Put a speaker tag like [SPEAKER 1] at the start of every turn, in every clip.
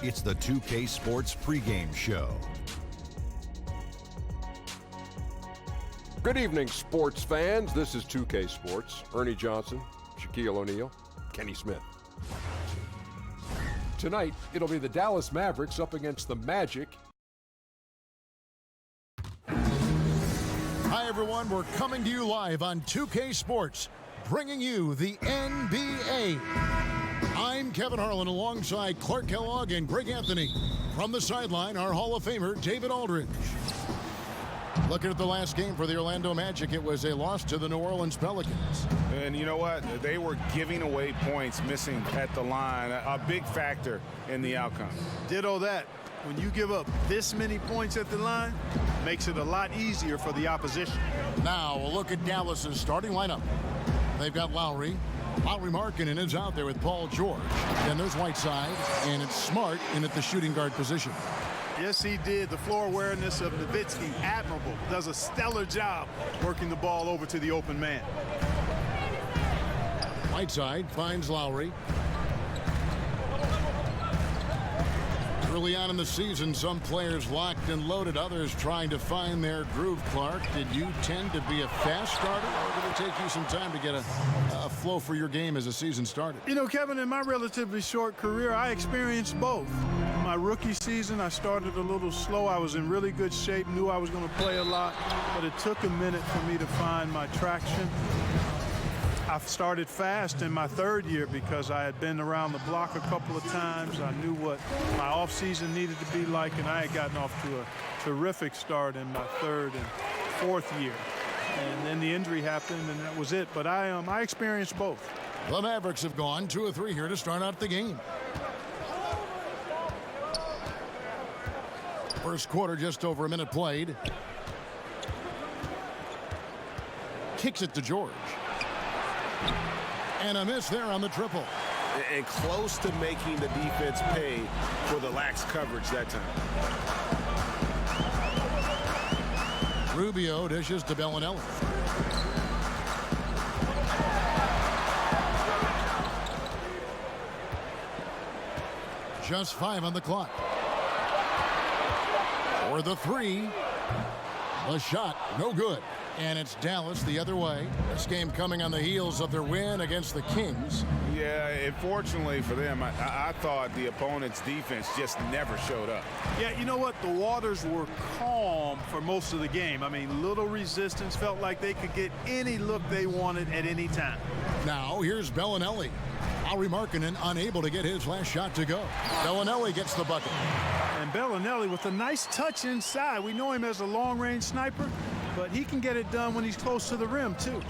[SPEAKER 1] It's the 2K Sports pregame show.
[SPEAKER 2] Good evening, sports fans. This is 2K Sports. Ernie Johnson, Shaquille O'Neal, Kenny Smith. Tonight, it'll be the Dallas Mavericks up against the Magic.
[SPEAKER 3] Hi, everyone. We're coming to you live on 2K Sports, bringing you the NBA. I'm Kevin Harlan alongside Clark Kellogg and Greg Anthony. From the sideline, our Hall of Famer, David Aldridge. Looking at the last game for the Orlando Magic, it was a loss to the New Orleans Pelicans.
[SPEAKER 4] And you know what? They were giving away points, missing at the line. A big factor in the outcome.
[SPEAKER 5] Ditto that. When you give up this many points at the line, makes it a lot easier for the opposition.
[SPEAKER 3] Now, a look at Dallas's starting lineup. They've got Lowry. Lauri Markkanen is out there with Paul George. Then there's Whiteside, and it's Smart in at the shooting guard position.
[SPEAKER 5] Yes, he did. The floor awareness of Nowitzki, admirable. Does a stellar job working the ball over to the open man.
[SPEAKER 3] Whiteside finds Lowry. Early on in the season, some players locked and loaded, others trying to find their groove. Clark, did you tend to be a fast starter, or did it take you some time to get a flow for your game as the season started?
[SPEAKER 5] You know, Kevin, in my relatively short career, I experienced both. My rookie season, I started a little slow. I was in really good shape, knew I was going to play a lot, but it took a minute for me to find my traction. I started fast in my third year because I had been around the block a couple of times. I knew what my offseason needed to be like, and I had gotten off to a terrific start in my third and fourth year. And then the injury happened, and that was it. But I experienced both.
[SPEAKER 3] The Mavericks have gone 2 of 3 here to start out the game. First quarter, just over a minute played. Kicks it to George. And a miss there on the triple.
[SPEAKER 4] And close to making the defense pay for the lax coverage that time.
[SPEAKER 3] Rubio dishes to Bellinelli. Just 5 on the clock. For the 3. The shot, no good. And it's Dallas the other way. This game coming on the heels of their win against the Kings.
[SPEAKER 4] Yeah, unfortunately for them, I thought the opponent's defense just never showed up.
[SPEAKER 5] Yeah, you know what? The waters were calm for most of the game. I mean, little resistance, felt like they could get any look they wanted at any time.
[SPEAKER 3] Now, here's Bellinelli. Lauri Markkanen unable to get his last shot to go. Bellinelli gets the bucket.
[SPEAKER 5] And Bellinelli with a nice touch inside. We know him as a long-range sniper, but he can get it done when he's close to the rim, too.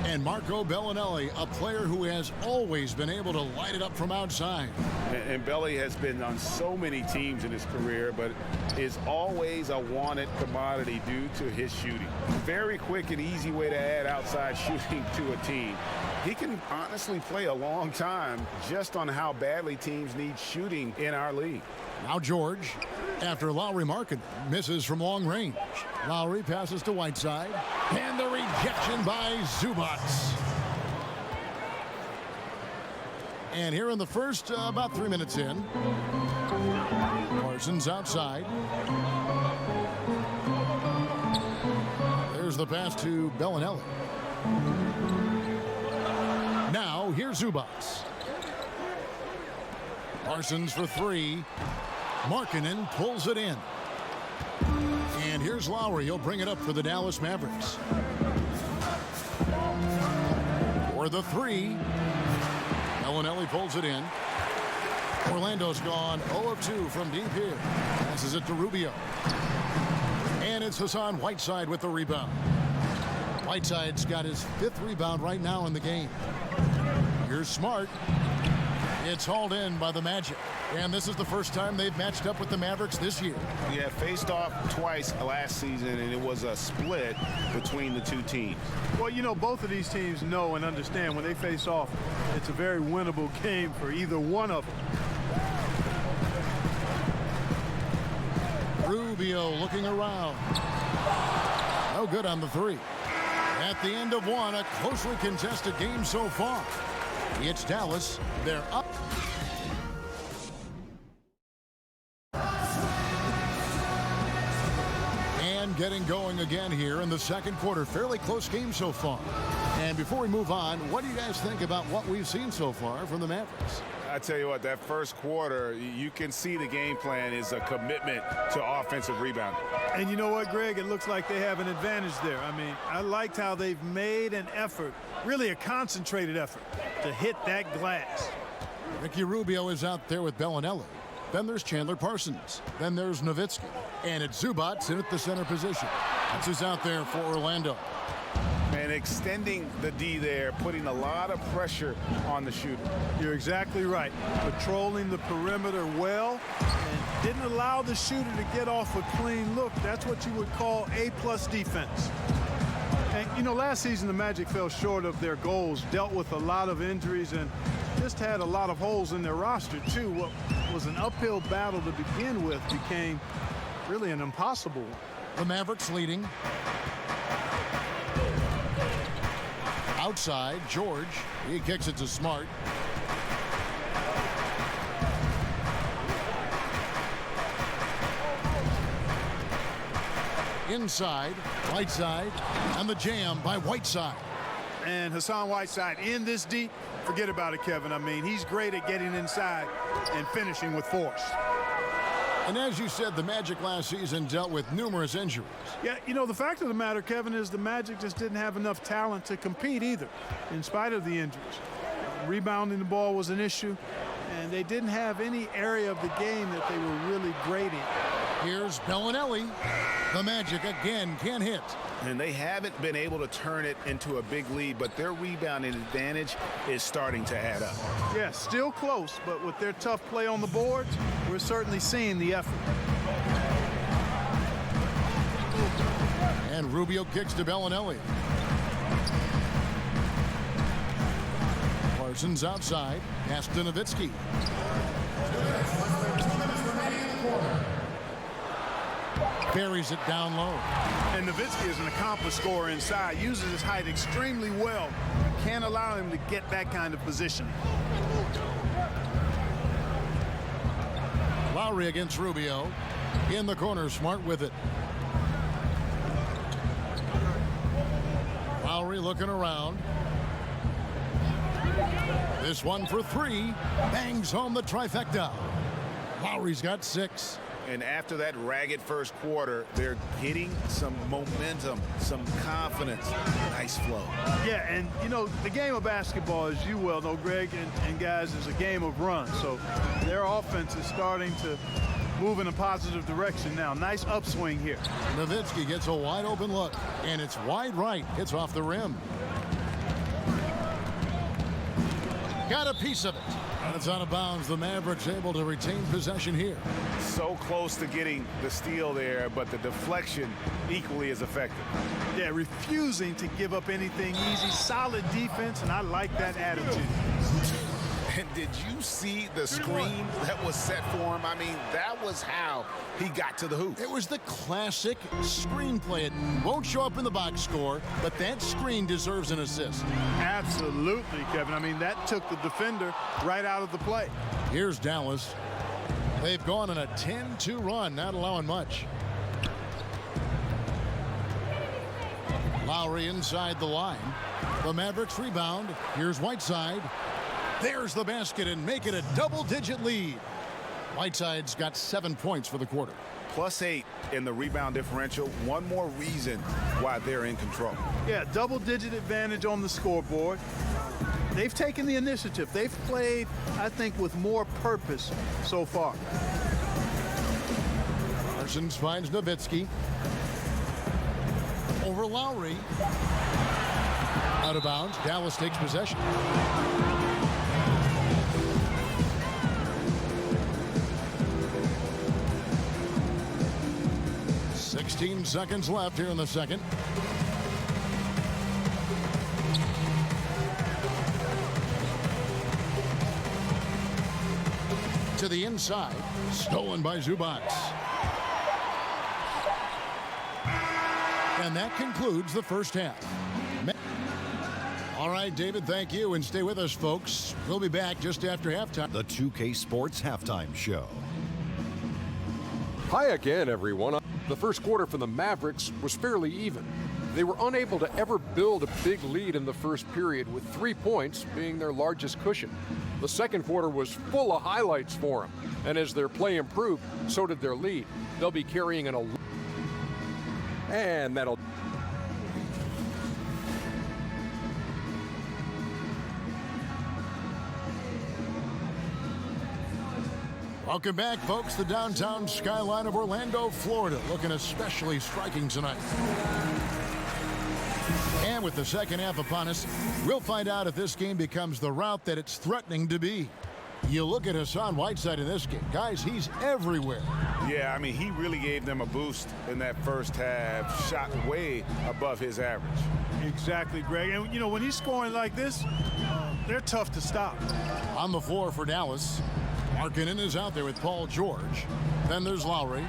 [SPEAKER 3] And Marco Bellinelli, a player who has always been able to light it up from outside.
[SPEAKER 4] And Belly has been on so many teams in his career, but is always a wanted commodity due to his shooting. Very quick and easy way to add outside shooting to a team. He can honestly play a long time just on how badly teams need shooting in our league.
[SPEAKER 3] Now George, after Lauri Markkanen misses from long range. Lowry passes to Whiteside, and the rejection by Zubac. And here in the first, about 3 minutes in, Parsons outside. There's the pass to Bellinelli. Now here's Zubac. Parsons for 3. Markkanen pulls it in. And here's Lowry. He'll bring it up for the Dallas Mavericks. For the 3. Bellinelli pulls it in. Orlando's gone 0 of 2 from deep here. Passes it to Rubio. And it's Hassan Whiteside with the rebound. Whiteside's got his 5th rebound right now in the game. Here's Smart. It's hauled in by the Magic. And this is the first time they've matched up with the Mavericks this year.
[SPEAKER 4] Yeah, faced off twice last season, and it was a split between the two teams.
[SPEAKER 5] Well, you know, both of these teams know and understand when they face off, it's a very winnable game for either one of them.
[SPEAKER 3] Rubio looking around. No good on the 3. At the end of one, a closely contested game so far. It's Dallas. They're up. getting going again here in the second quarter. Fairly close game so far. And before we move on, what do you guys think about what we've seen so far from the Mavericks?
[SPEAKER 4] I tell you what, that first quarter, you can see the game plan is a commitment to offensive rebounding.
[SPEAKER 5] And you know what, Greg? It looks like they have an advantage there. I mean, I liked how they've made an effort, really a concentrated effort, to hit that glass.
[SPEAKER 3] Ricky Rubio is out there with Bellinelli. Then there's Chandler Parsons. Then there's Nowitzki. And it's Zubac in at the center position. That's who's out there for Orlando.
[SPEAKER 4] And extending the D there, putting a lot of pressure on the shooter.
[SPEAKER 5] You're exactly right. Patrolling the perimeter well and didn't allow the shooter to get off a clean look. That's what you would call A+ defense. And, you know, last season the Magic fell short of their goals, dealt with a lot of injuries, and just had a lot of holes in their roster, too. What was an uphill battle to begin with became really an impossible one.
[SPEAKER 3] The Mavericks leading. Outside, George. He kicks it to Smart. Inside, Whiteside, and the jam by Whiteside.
[SPEAKER 5] And Hassan Whiteside in this deep, forget about it, Kevin. I mean, he's great at getting inside and finishing with force.
[SPEAKER 3] And as you said, the Magic last season dealt with numerous injuries.
[SPEAKER 5] Yeah, you know, the fact of the matter, Kevin, is the Magic just didn't have enough talent to compete either, in spite of the injuries. Rebounding the ball was an issue, and they didn't have any area of the game that they were really great in.
[SPEAKER 3] Here's Bellinelli. The Magic again can't hit.
[SPEAKER 4] And they haven't been able to turn it into a big lead, but their rebounding advantage is starting to add up.
[SPEAKER 5] Yeah, still close, but with their tough play on the boards, we're certainly seeing the effort.
[SPEAKER 3] And Rubio kicks to Bellinelli. Parsons outside. Pass to Nowitzki. Buries it down low.
[SPEAKER 5] And Nowitzki is an accomplished scorer inside, uses his height extremely well. Can't allow him to get that kind of position.
[SPEAKER 3] Lowry against Rubio. In the corner, Smart with it. Lowry looking around. This one for three. Bangs home the trifecta. Lowry's got 6.
[SPEAKER 4] And after that ragged first quarter, they're getting some momentum, some confidence. Nice flow.
[SPEAKER 5] Yeah, and, you know, the game of basketball, as you well know, Greg, and guys, is a game of runs. So their offense is starting to move in a positive direction now. Nice upswing here.
[SPEAKER 3] Nowitzki gets a wide open look, and it's wide right. It's off the rim. Got a piece of it. And it's out of bounds. The Mavericks able to retain possession here.
[SPEAKER 4] So close to getting the steal there, but the deflection equally as effective.
[SPEAKER 5] Yeah, refusing to give up anything easy. Solid defense, and I like that attitude.
[SPEAKER 4] And did you see the screen that was set for him? I mean, that was how he got to the hoop.
[SPEAKER 3] It was the classic screenplay. It won't show up in the box score, but that screen deserves an assist.
[SPEAKER 5] Absolutely, Kevin. I mean, that took the defender right out of the play.
[SPEAKER 3] Here's Dallas. They've gone on a 10-2 run, not allowing much. Lowry inside the line. The Mavericks rebound. Here's Whiteside. There's the basket and make it a double-digit lead. Whiteside's got 7 points for the quarter.
[SPEAKER 4] +8 in the rebound differential. One more reason why they're in control.
[SPEAKER 5] Yeah, double-digit advantage on the scoreboard. They've taken the initiative. They've played, I think, with more purpose so far.
[SPEAKER 3] Parsons finds Nowitzki. Over Lowry. Out of bounds. Dallas takes possession. 16 seconds left here in the second. To the inside. Stolen by Zubac. And that concludes the first half. All right, David, thank you. And stay with us, folks. We'll be back just after halftime.
[SPEAKER 1] The 2K Sports Halftime Show.
[SPEAKER 2] Hi again, everyone. The first quarter for the Mavericks was fairly even. They were unable to ever build a big lead in the first period, with 3 points being their largest cushion. The second quarter was full of highlights for them, and as their play improved, so did their lead. They'll be carrying an and that'll
[SPEAKER 3] Welcome back, folks. The downtown skyline of Orlando, Florida, looking especially striking tonight. And with the second half upon us, we'll find out if this game becomes the rout that it's threatening to be. You look at Hassan Whiteside in this game. Guys, he's everywhere.
[SPEAKER 4] Yeah, I mean, he really gave them a boost in that first half, shot way above his average.
[SPEAKER 5] Exactly, Greg. And, you know, when he's scoring like this, they're tough to stop.
[SPEAKER 3] On the floor for Dallas, Markkanen is out there with Paul George. Then there's Lowry.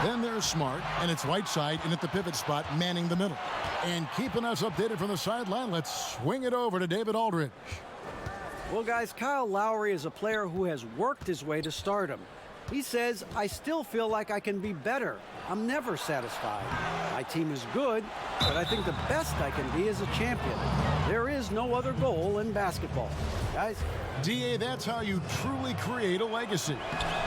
[SPEAKER 3] Then there's Smart. And it's Whiteside in at the pivot spot, manning the middle. And keeping us updated from the sideline, let's swing it over to David Aldridge.
[SPEAKER 6] Well, guys, Kyle Lowry is a player who has worked his way to stardom. He says, I still feel like I can be better. I'm never satisfied. My team is good, but I think the best I can be is a champion. There is no other goal in basketball. Guys.
[SPEAKER 3] D.A., that's how you truly create a legacy.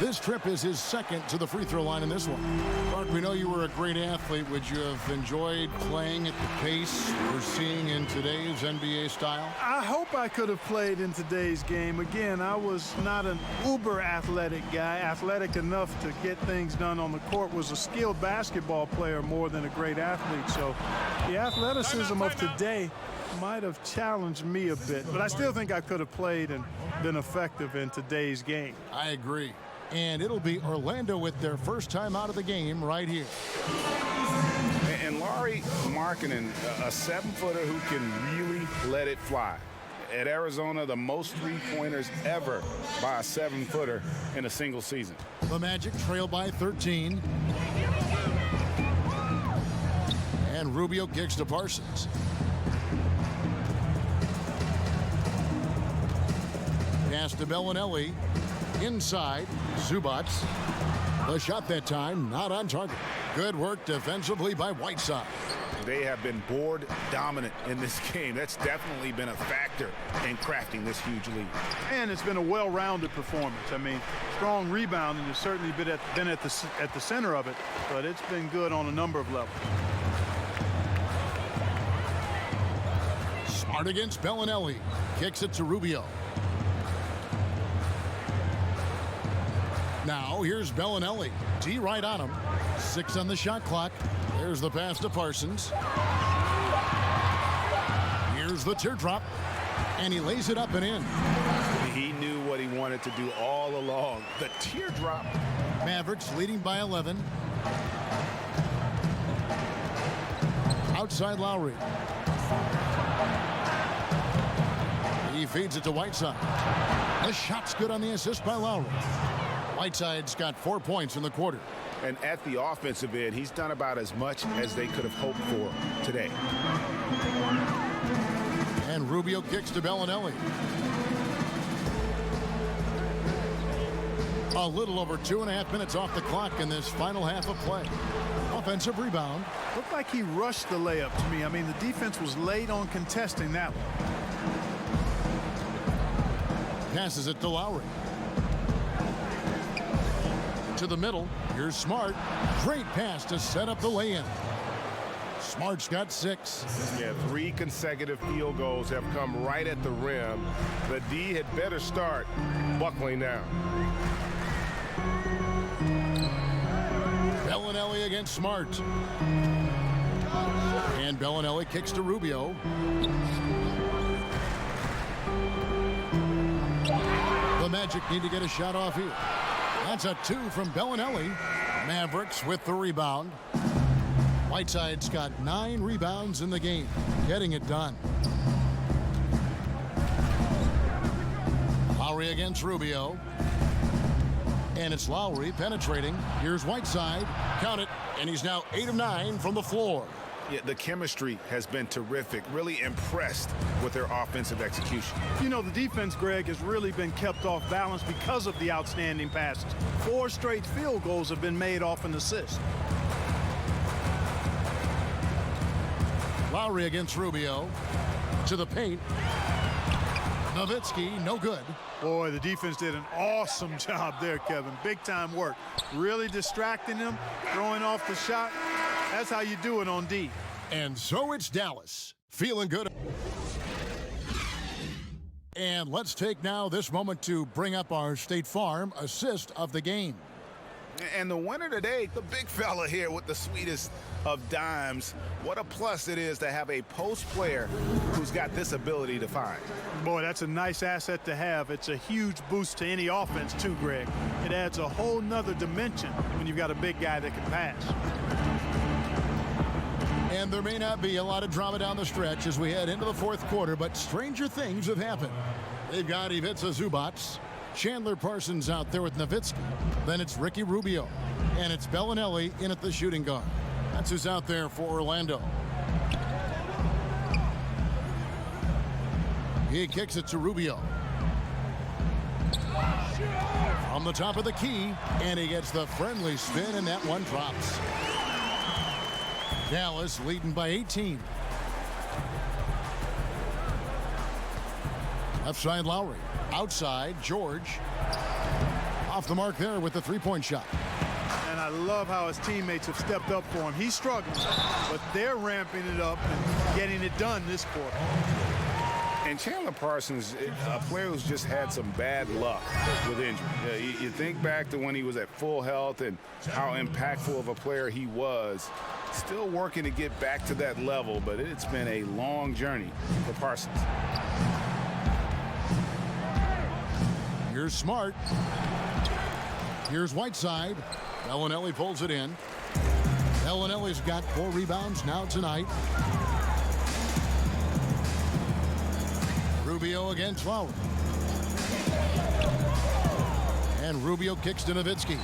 [SPEAKER 3] This trip is his second to the free throw line in this one. Mark, we know you were a great athlete. Would you have enjoyed playing at the pace we're seeing in today's NBA style?
[SPEAKER 5] I hope I could have played in today's game. Again, I was not an uber athletic guy. Athletic enough to get things done on the court, was a skilled basketball player more than a great athlete. So the athleticism of today might have challenged me a bit, but I still think I could have played and been effective in today's game.
[SPEAKER 3] I agree. And it'll be Orlando with their first time out of the game right here.
[SPEAKER 4] And Lauri Markkanen, a 7-footer who can really let it fly. At Arizona, the most three-pointers ever by a 7-footer in a single season.
[SPEAKER 3] The Magic trail by 13. And Rubio kicks to Parsons. Pass to Bellinelli. Inside, Zubac. The shot that time, not on target. Good work defensively by Whiteside.
[SPEAKER 4] They have been board dominant in this game. That's definitely been a factor in crafting this huge lead.
[SPEAKER 5] And it's been a well-rounded performance. I mean, strong rebounding has certainly been at the center of it, but it's been good on a number of levels.
[SPEAKER 3] Smart against Bellinelli. Kicks it to Rubio. Now here's Bellinelli. D right on him. 6 on the shot clock. There's the pass to Parsons. Here's the teardrop. And he lays it up and in.
[SPEAKER 4] He knew what he wanted to do all along. The teardrop.
[SPEAKER 3] Mavericks leading by 11. Outside Lowry. He feeds it to Whiteside. The shot's good on the assist by Lowry. Whiteside's got 4 points in the quarter.
[SPEAKER 4] And at the offensive end, he's done about as much as they could have hoped for today.
[SPEAKER 3] And Rubio kicks to Bellinelli. A little over 2.5 minutes off the clock in this final half of play. Offensive rebound.
[SPEAKER 5] Looked like he rushed the layup to me. I mean, the defense was late on contesting that one.
[SPEAKER 3] Passes it to Lowry. To the middle. Here's Smart. Great pass to set up the lay-in. Smart's got 6.
[SPEAKER 4] Yeah, 3 consecutive field goals have come right at the rim. The D had better start buckling down.
[SPEAKER 3] Bellinelli against Smart. And Bellinelli kicks to Rubio. The Magic need to get a shot off here. That's a 2 from Bellinelli. Mavericks with the rebound. Whiteside's got 9 rebounds in the game, getting it done. Lowry against Rubio. And it's Lowry penetrating. Here's Whiteside. Count it. And he's now 8 of 9 from the floor.
[SPEAKER 4] Yeah, the chemistry has been terrific. Really impressed with their offensive execution.
[SPEAKER 5] You know, the defense, Greg, has really been kept off balance because of the outstanding passes. 4 straight field goals have been made off an assist.
[SPEAKER 3] Lowry against Rubio. To the paint. Nowitzki, no good.
[SPEAKER 5] Boy, the defense did an awesome job there, Kevin. Big time work. Really distracting him, throwing off the shot. That's how you do it on D.
[SPEAKER 3] And so it's Dallas. Feeling good. And let's take now this moment to bring up our State Farm assist of the game.
[SPEAKER 4] And the winner today, the big fella here with the sweetest of dimes. What a plus it is to have a post player who's got this ability to find.
[SPEAKER 5] Boy, that's a nice asset to have. It's a huge boost to any offense too, Greg. It adds a whole nother dimension when you've got a big guy that can pass.
[SPEAKER 3] And there may not be a lot of drama down the stretch as we head into the fourth quarter, but stranger things have happened. They've got Ivica Zubac, Chandler Parsons out there with Nowitzki. Then it's Ricky Rubio. And it's Bellinelli in at the shooting guard. That's who's out there for Orlando. He kicks it to Rubio. From the top of the key, and he gets the friendly spin, and that one drops. Dallas leading by 18. Left side Lowry. Outside George. Off the mark there with the three-point shot.
[SPEAKER 5] And I love how his teammates have stepped up for him. He's struggling, but they're ramping it up and getting it done this quarter.
[SPEAKER 4] And Chandler Parsons, a player who's just had some bad luck with injury. You think back to when he was at full health and how impactful of a player he was. Still working to get back to that level, but it's been a long journey for Parsons.
[SPEAKER 3] Here's Smart. Here's Whiteside. Bellinelli pulls it in. Bellinelli's got 4 rebounds now tonight. Rubio against Lowry. And Rubio kicks to Nowitzki.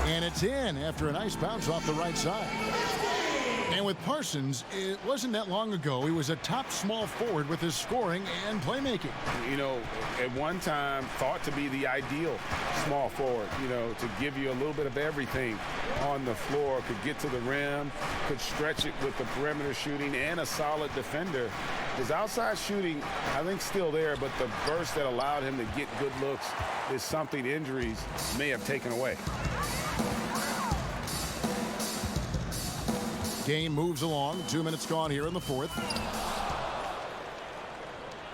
[SPEAKER 3] And it's in after a nice bounce off the right side. And with Parsons, it wasn't that long ago he was a top small forward with his scoring and playmaking.
[SPEAKER 4] You know, at one time thought to be the ideal small forward, you know, to give you a little bit of everything on the floor, could get to the rim, could stretch it with the perimeter shooting, and a solid defender. His outside shooting, I think, still there, but the burst that allowed him to get good looks is something injuries may have taken away.
[SPEAKER 3] Game moves along. 2 minutes gone here in the fourth.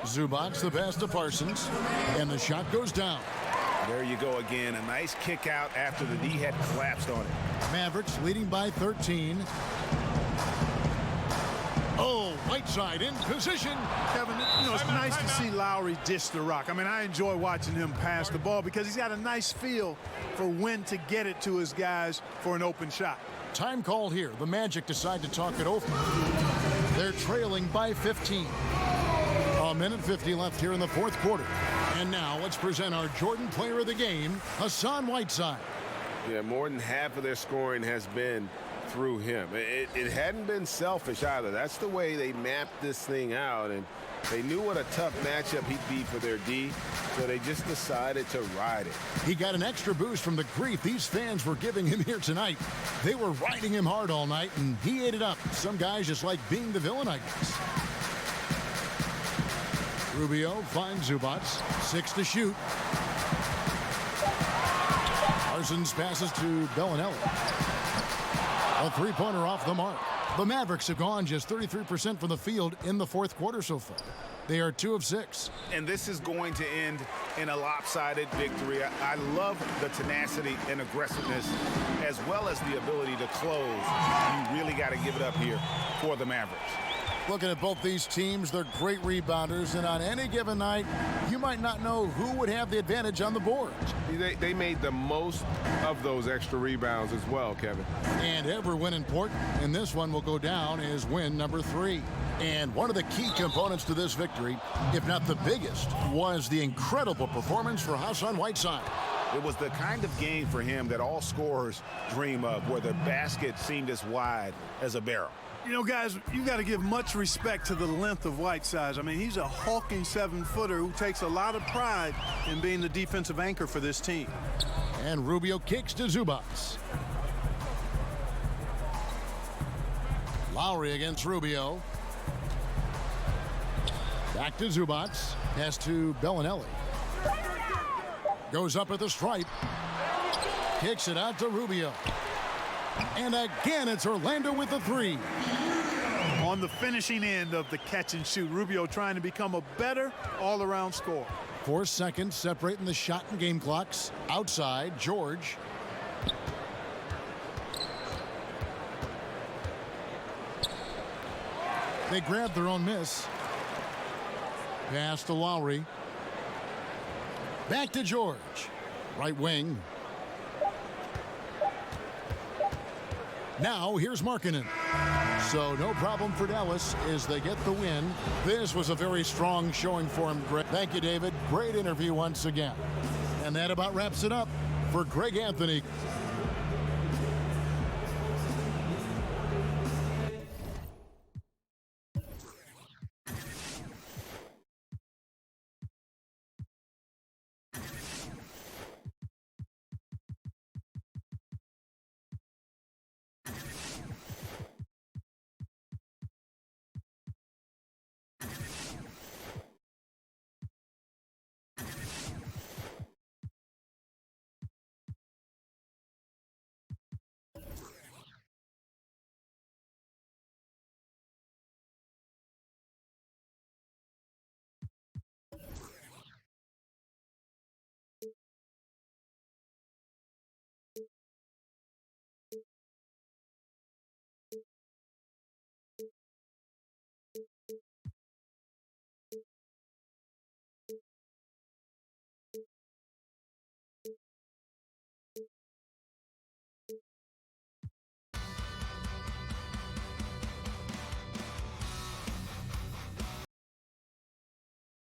[SPEAKER 3] Zubac the pass to Parsons, and the shot goes down.
[SPEAKER 4] There you go again. A nice kick out after the D had collapsed on it.
[SPEAKER 3] Mavericks leading by 13. Oh, Whiteside in position.
[SPEAKER 5] Kevin, you know, it's nice to see Lowry dish the rock. I mean, I enjoy watching him pass the ball because he's got a nice feel for when to get it to his guys for an open shot.
[SPEAKER 3] Time called here. The Magic decide to talk it over. They're trailing by 15. A minute 50 left here in the fourth quarter. And now let's present our Jordan Player of the Game, Hassan Whiteside.
[SPEAKER 4] Yeah, more than half of their scoring has been through him. It hadn't been selfish either. That's the way they mapped this thing out, and they knew what a tough matchup he'd be for their D, so they just decided to ride it.
[SPEAKER 3] He got an extra boost from the grief these fans were giving him here tonight. They were riding him hard all night, and he ate it up. Some guys just like being the villain, I guess. Rubio finds Zubac. 6 to shoot. Parsons passes to Bellinelli. A three-pointer off the mark. The Mavericks have gone just 33% from the field in the fourth quarter so far. They are 2 of 6.
[SPEAKER 4] And this is going to end in a lopsided victory. I love the tenacity and aggressiveness as well as the ability to close. You really got to give it up here for the Mavericks.
[SPEAKER 3] Looking at both these teams, they're great rebounders, and on any given night, you might not know who would have the advantage on the board.
[SPEAKER 7] They made the most of those extra rebounds as well, Kevin.
[SPEAKER 3] And every win important, and this one will go down as win number 3. And one of the key components to this victory, if not the biggest, was the incredible performance for Hassan Whiteside.
[SPEAKER 4] It was the kind of game for him that all scorers dream of, where the basket seemed as wide as a barrel.
[SPEAKER 5] You know, guys, you got to give much respect to the length of Whiteside. I mean, he's a hulking 7-footer who takes a lot of pride in being the defensive anchor for this team.
[SPEAKER 3] And Rubio kicks to Zubac. Lowry against Rubio. Back to Zubac. Pass to Bellinelli. Goes up at the stripe. Kicks it out to Rubio. And again, it's Orlando with the three.
[SPEAKER 5] On the finishing end of the catch and shoot, Rubio trying to become a better all-around scorer.
[SPEAKER 3] 4 seconds separating the shot and game clocks. Outside, George. They grabbed their own miss. Pass to Lowry. Back to George. Right wing. Now here's Markkanen. So no problem for Dallas as they get the win. This was a very strong showing for him, Greg. Thank you, David. Great interview once again. And that about wraps it up for Greg Anthony.